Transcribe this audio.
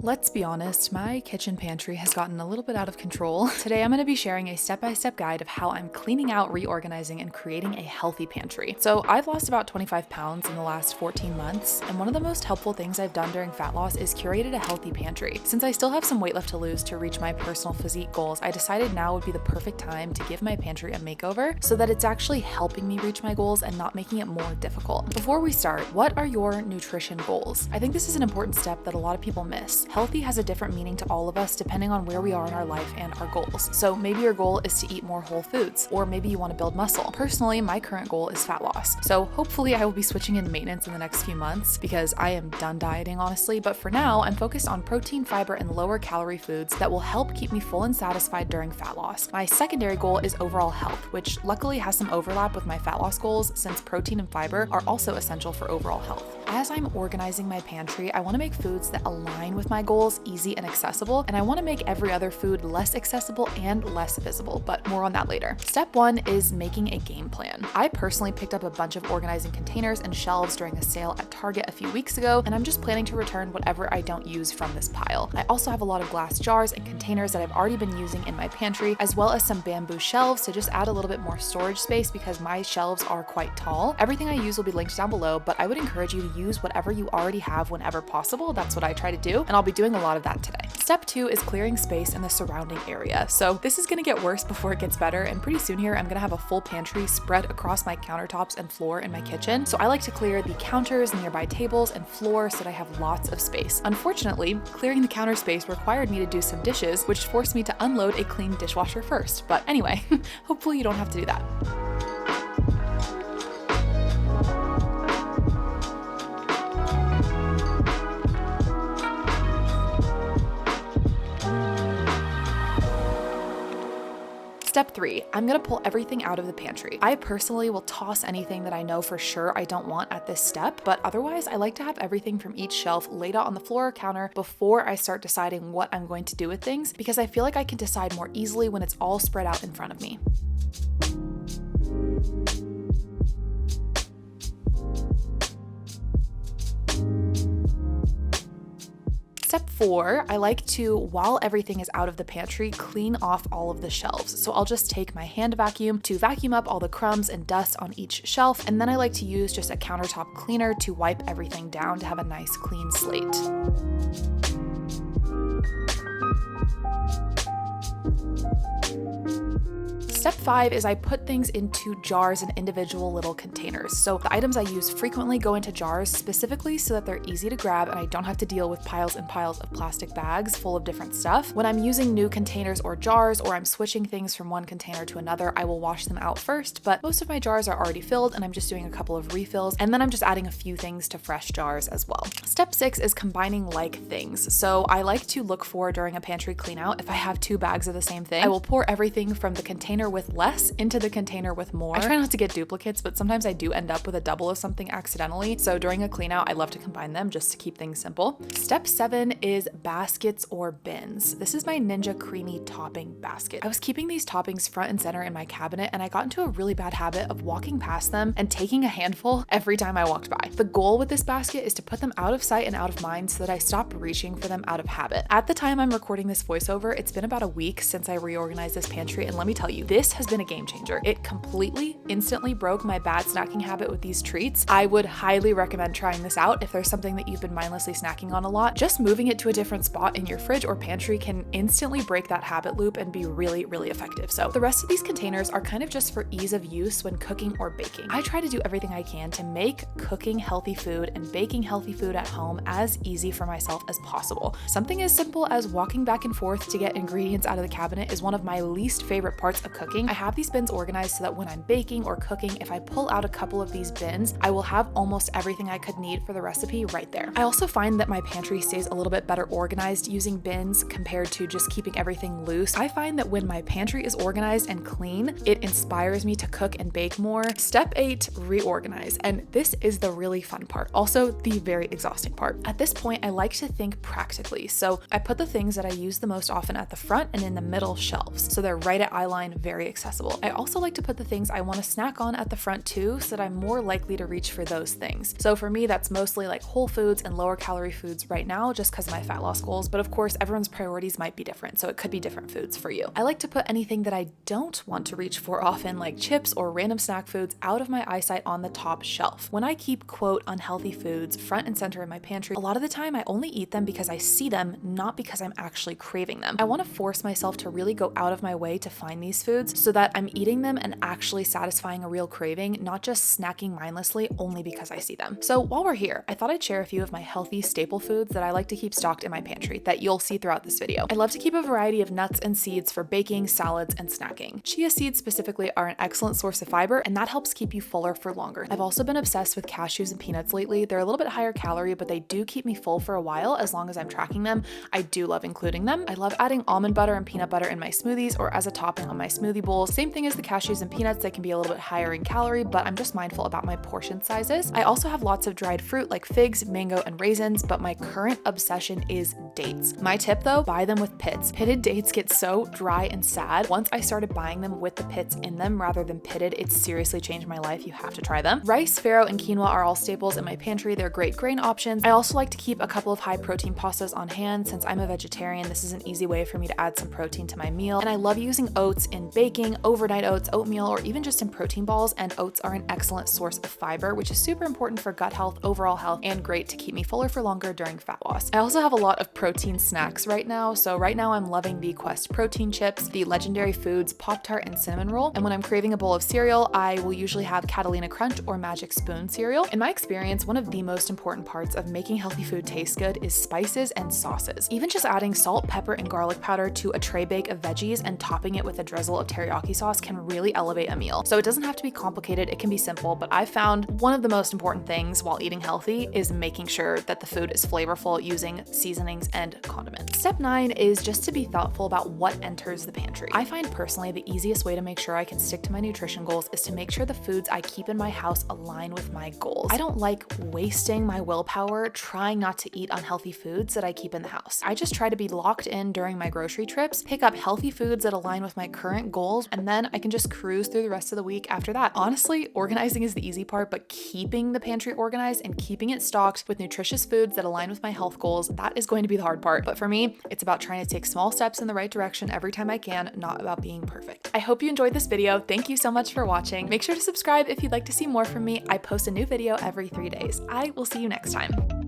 Let's be honest, my kitchen pantry has gotten a little bit out of control. Today I'm going to be sharing a step-by-step guide of how I'm cleaning out, reorganizing, and creating a healthy pantry. So I've lost about 25 pounds in the last 14 months, and one of the most helpful things I've done during fat loss is curated a healthy pantry. Since I still have some weight left to lose to reach my personal physique goals, I decided now would be the perfect time to give my pantry a makeover so that it's actually helping me reach my goals and not making it more difficult. Before we start, what are your nutrition goals? I think this is an important step that a lot of people miss. Healthy has a different meaning to all of us depending on where we are in our life and our goals. So maybe your goal is to eat more whole foods, or maybe you want to build muscle. Personally, my current goal is fat loss. So hopefully I will be switching into maintenance in the next few months because I am done dieting, honestly. But for now, I'm focused on protein, fiber, and lower calorie foods that will help keep me full and satisfied during fat loss. My secondary goal is overall health, which luckily has some overlap with my fat loss goals since protein and fiber are also essential for overall health. As I'm organizing my pantry, I want to make foods that align with my goals, easy and accessible, and I want to make every other food less accessible and less visible, but more on that later. Step 1 is making a game plan. I personally picked up a bunch of organizing containers and shelves during a sale at Target a few weeks ago, and I'm just planning to return whatever I don't use from this pile. I also have a lot of glass jars and containers that I've already been using in my pantry, as well as some bamboo shelves to just add a little bit more storage space because my shelves are quite tall. Everything I use will be linked down below, but I would encourage you to use whatever you already have whenever possible. That's what I try to do, and I'll be doing a lot of that today. Step 2 is clearing space in the surrounding area. So this is gonna get worse before it gets better, and pretty soon here I'm gonna have a full pantry spread across my countertops and floor in my kitchen. So I like to clear the counters, nearby tables, and floor so that I have lots of space. Unfortunately, clearing the counter space required me to do some dishes, which forced me to unload a clean dishwasher first. But anyway, hopefully you don't have to do that. Step 3, I'm gonna pull everything out of the pantry. I personally will toss anything that I know for sure I don't want at this step, but otherwise I like to have everything from each shelf laid out on the floor or counter before I start deciding what I'm going to do with things, because I feel like I can decide more easily when it's all spread out in front of me. Step 4, I like to, while everything is out of the pantry, clean off all of the shelves. So I'll just take my hand vacuum to vacuum up all the crumbs and dust on each shelf, and then I like to use just a countertop cleaner to wipe everything down to have a nice clean slate. Step 5 is I put things into jars and individual little containers. So the items I use frequently go into jars specifically so that they're easy to grab and I don't have to deal with piles and piles of plastic bags full of different stuff. When I'm using new containers or jars, or I'm switching things from one container to another, I will wash them out first, but most of my jars are already filled and I'm just doing a couple of refills, and then I'm just adding a few things to fresh jars as well. Step 6 is combining like things. So I like to look for, during a pantry clean out, if I have 2 bags of the same thing, I will pour everything from the container with less into the container with more. I try not to get duplicates, but sometimes I do end up with a double of something accidentally. So during a clean out, I love to combine them just to keep things simple. Step 7 is baskets or bins. This is my Ninja Creamy topping basket. I was keeping these toppings front and center in my cabinet, and I got into a really bad habit of walking past them and taking a handful every time I walked by. The goal with this basket is to put them out of sight and out of mind so that I stop reaching for them out of habit. At the time I'm recording this voiceover, it's been about a week since I reorganized this pantry, and let me tell you, this has been a game changer. It completely, instantly broke my bad snacking habit with these treats. I would highly recommend trying this out if there's something that you've been mindlessly snacking on a lot. Just moving it to a different spot in your fridge or pantry can instantly break that habit loop and be really, really effective. So the rest of these containers are kind of just for ease of use when cooking or baking. I try to do everything I can to make cooking healthy food and baking healthy food at home as easy for myself as possible. Something as simple as walking back and forth to get ingredients out of the cabinet is one of my least favorite parts of cooking. I have these bins organized so that when I'm baking or cooking, if I pull out a couple of these bins, I will have almost everything I could need for the recipe right there. I also find that my pantry stays a little bit better organized using bins compared to just keeping everything loose. I find that when my pantry is organized and clean, it inspires me to cook and bake more. Step 8, reorganize. And this is the really fun part. Also the very exhausting part. At this point, I like to think practically. So I put the things that I use the most often at the front and in the middle shelves. So they're right at eye line, very very accessible. I also like to put the things I want to snack on at the front too, so that I'm more likely to reach for those things. So for me, that's mostly like whole foods and lower calorie foods right now, just because of my fat loss goals. But of course, everyone's priorities might be different, so it could be different foods for you. I like to put anything that I don't want to reach for often, like chips or random snack foods, out of my eyesight on the top shelf. When I keep, quote, unhealthy foods front and center in my pantry, a lot of the time I only eat them because I see them, not because I'm actually craving them. I want to force myself to really go out of my way to find these foods so that I'm eating them and actually satisfying a real craving, not just snacking mindlessly only because I see them. So while we're here, I thought I'd share a few of my healthy staple foods that I like to keep stocked in my pantry that you'll see throughout this video. I love to keep a variety of nuts and seeds for baking, salads, and snacking. Chia seeds specifically are an excellent source of fiber, and that helps keep you fuller for longer. I've also been obsessed with cashews and peanuts lately. They're a little bit higher calorie, but they do keep me full for a while as long as I'm tracking them. I do love including them. I love adding almond butter and peanut butter in my smoothies or as a topping on my smoothie bowls. Same thing as the cashews and peanuts, they can be a little bit higher in calorie, but I'm just mindful about my portion sizes. I also have lots of dried fruit like figs, mango, and raisins, but my current obsession is dates. My tip though, buy them with pits. Pitted dates get so dry and sad. Once I started buying them with the pits in them rather than pitted, it's seriously changed my life. You have to try them. Rice, farro, and quinoa are all staples in my pantry. They're great grain options. I also like to keep a couple of high protein pastas on hand. Since I'm a vegetarian, this is an easy way for me to add some protein to my meal. And I love using oats in baking, overnight oats, oatmeal, or even just in protein balls. And oats are an excellent source of fiber, which is super important for gut health, overall health, and great to keep me fuller for longer during fat loss. I also have a lot of protein snacks right now. So right now I'm loving the Quest protein chips, the Legendary Foods Pop-Tart and cinnamon roll. And when I'm craving a bowl of cereal, I will usually have Catalina Crunch or Magic Spoon cereal. In my experience, one of the most important parts of making healthy food taste good is spices and sauces. Even just adding salt, pepper, and garlic powder to a tray bake of veggies and topping it with a drizzle of teriyaki sauce can really elevate a meal. So it doesn't have to be complicated, it can be simple, but I've found one of the most important things while eating healthy is making sure that the food is flavorful using seasonings and condiments. Step 9 is just to be thoughtful about what enters the pantry. I find personally the easiest way to make sure I can stick to my nutrition goals is to make sure the foods I keep in my house align with my goals. I don't like wasting my willpower trying not to eat unhealthy foods that I keep in the house. I just try to be locked in during my grocery trips, pick up healthy foods that align with my current goals, and then I can just cruise through the rest of the week after that. Honestly, organizing is the easy part, but keeping the pantry organized and keeping it stocked with nutritious foods that align with my health goals, that is going to be the hard part. But for me, it's about trying to take small steps in the right direction every time I can, not about being perfect. I hope you enjoyed this video. Thank you so much for watching. Make sure to subscribe if you'd like to see more from me. I post a new video every 3 days. I will see you next time.